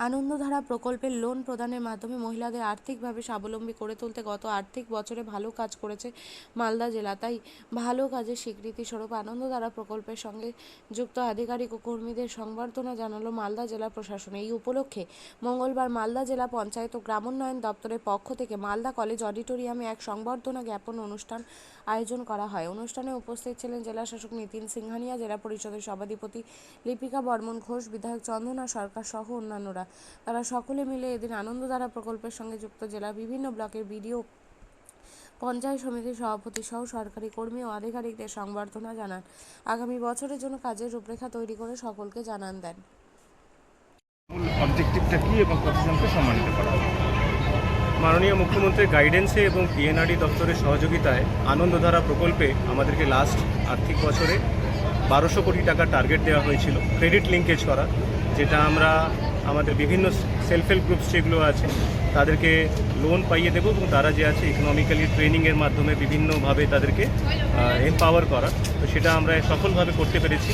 আনন্দধারা প্রকল্পের লোন প্রদানের মাধ্যমে মহিলাদের আর্থিকভাবে স্বাবলম্বী করে তুলতে গত আর্থিক বছরে ভালো কাজ করেছে মালদা জেলা। তাই ভালো কাজের স্বীকৃতি স্বরূপ আনন্দধারা প্রকল্পের সঙ্গে যুক্ত আধিকারিক ও কর্মীদের সংবর্ধনা জানালো মালদা জেলা প্রশাসন। এই উপলক্ষে মঙ্গলবার মালদা জেলা পঞ্চায়েত ও গ্রামোন্নয়ন দপ্তরের পক্ষ থেকে মালদা কলেজ অডিটোরিয়ামে এক সংবর্ধনা জ্ঞাপন অনুষ্ঠান আয়োজন করা হয়। অনুষ্ঠানে উপস্থিত ছিলেন জেলা শাসক নিতিন সিংহানিয়া, জেলা পরিষদের সভাধিপতি লিপিকা বর্মন ঘোষ, বিধায়ক চন্দনা সরকার সহ অন্যান্যরা। তারা সকলে মিলে এদিন আনন্দধারা প্রকল্পের সঙ্গে যুক্ত জেলার বিভিন্ন ব্লকের বিডিও, পঞ্চায়েত সমিতির সভাপতি সহ সরকারি কর্মী ও আধিকারিকদের সংবর্ধনা জানান। আগামী বছরের জন্য কাজের রূপরেখা তৈরি করে সকলকে জানান দেন। অবজেক্টিভটা কি এবং কতজনকে সম্মানিত করা হবে? মাননীয় মুখ্যমন্ত্রীর গাইডেন্সে এবং পিএনআরডি দপ্তরের সহযোগিতায় আনন্দধারা প্রকল্পে আমাদেরকে লাস্ট আর্থিক বছরে 1200 কোটি টাকা টার্গেট দেওয়া হয়েছিল ক্রেডিট লিঙ্কেজ করা, যেটা আমরা আমাদের বিভিন্ন সেলফ হেল্প গ্রুপস যেগুলো আছে তাদেরকে লোন পাইয়ে দেবো এবং তারা যে আছে ইকোনমিক্যালি ট্রেনিংয়ের মাধ্যমে বিভিন্নভাবে তাদেরকে এম্পাওয়ার করা। তো সেটা আমরা সফলভাবে করতে পেরেছি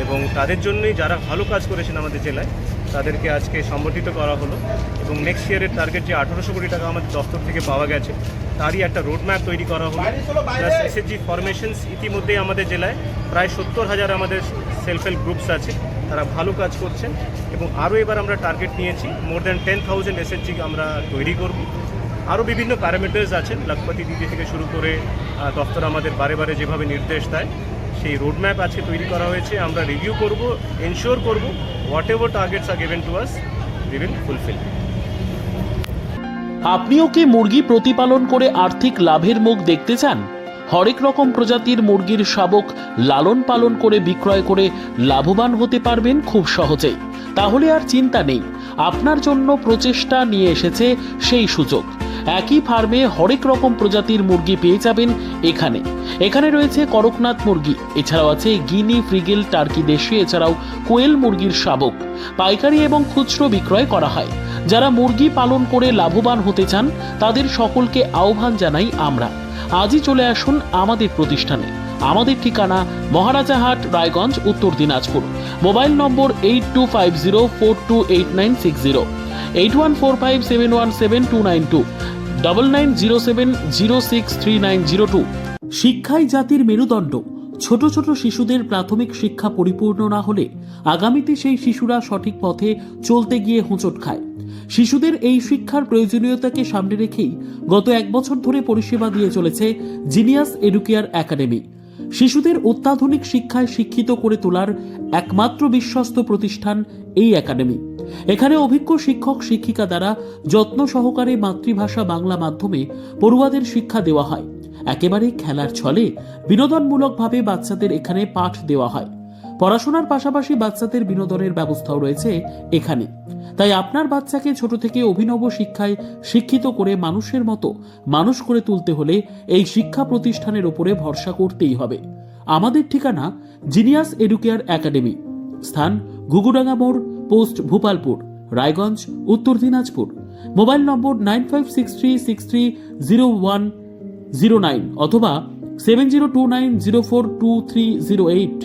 এবং তাদের জন্যই যারা ভালো কাজ করেছেন আমাদের জেলায় তাদেরকে আজকে সম্বর্ধিত করা হলো। এবং নেক্সট ইয়ারের টার্গেট যে 1800 কোটি টাকা আমাদের দপ্তর থেকে পাওয়া গেছে তারই একটা রোডম্যাপ তৈরি করা হলো। প্লাস এসএসজি ফরমেশনস ইতিমধ্যেই আমাদের জেলায় প্রায় 70,000 আমাদের সেলফ হেল্প গ্রুপস আছে, তারা ভালো কাজ করছেন এবং আরও এবার আমরা টার্গেট নিয়েছি মোর দ্যান 10,000 এসএসজি আমরা তৈরি করব। আরও বিভিন্ন প্যারামিটার্স আছেন, লাখপতি দিদি থেকে শুরু করে দপ্তর আমাদের বারে বারে যেভাবে নির্দেশ দেয় সেই রোডম্যাপ আজকে তৈরি করা হয়েছে। আমরা রিভিউ করব, এনশিওর করব what ever targets are given to us we will fulfil. আপনিও কি মুরগি প্রতিপালন করে আর্থিক লাভের মুখ দেখতে চান? হরেক রকম প্রজাতির মুরগির শাবক লালন পালন করে বিক্রয় করে লাভবান হতে পারবেন খুব সহজেই। তাহলে আর চিন্তা নেই, আপনার জন্য প্রচেষ্টা নিয়ে এসেছে সেই সুযোগ। একই ফার্মে হরেক রকম প্রজাতির মুরগি পেয়ে যাবেন এখানে রয়েছে করকনাথ মুরগি, এছাড়াও আছে গিনি, ফ্রিগেল, টার্কি দেশি, এছাড়াও কোয়েল মুরগির শাবক পাইকারি এবং খুচরো বিক্রয় করা হয়। যারা মুরগি পালন করে লাভবান হতে চান তাদের সকলকে আহ্বান জানাই আমরা। আজই চলে আসুন আমাদের প্রতিষ্ঠানে। আমাদের ঠিকানা মহারাজাহাট, রায়গঞ্জ, উত্তর দিনাজপুর। মোবাইল নম্বর 8250428960, 8145717292, 9907063902। শিক্ষাই জাতির মেরুদণ্ড। ছোট ছোট শিশুদের প্রাথমিক শিক্ষা পরিপূর্ণ না হলে আগামীতে সেই শিশুরা সঠিক পথে চলতে গিয়ে হোঁচট খায়। শিশুদের এই শিক্ষার প্রয়োজনীয়তাকে সামনে রেখেই গত 1 বছর ধরে পরিষেবা দিয়ে চলেছে জিনিয়াস এডুকেয়ার একাডেমি। শিশুদের অত্যাধুনিক শিক্ষায় শিক্ষিত করে তোলার একমাত্র বিশ্বস্ত প্রতিষ্ঠান এই একাডেমি। এখানে অভিজ্ঞ শিক্ষক শিক্ষিকা দ্বারা যত্ন সহকারে মাতৃভাষা বাংলা মাধ্যমে পড়ুয়াদের শিক্ষা দেওয়া হয়। একেবারে খেলার ছলে বিনোদনমূলকভাবে বাচ্চাদের এখানে পাঠ দেওয়া হয়। পড়াশোনার পাশাপাশি বাচ্চাদের বিনোদনের ব্যবস্থাও রয়েছে এখানে। তাই আপনার বাচ্চাকে ছোট থেকে অভিনব শিক্ষায় শিক্ষিত করে মানুষের মতো মানুষ করে তুলতে হলে এই শিক্ষা প্রতিষ্ঠানের উপরে ভরসা করতেই হবে। আমাদের ঠিকানা জিনিয়াস এডুকেয়ার একাডেমি, স্থান ঘুঘুডাঙ্গা মোড়, পোস্ট ভূপালপুর, রায়গঞ্জ, উত্তর দিনাজপুর। মোবাইল নম্বর 9563630109 অথবা 7029042308।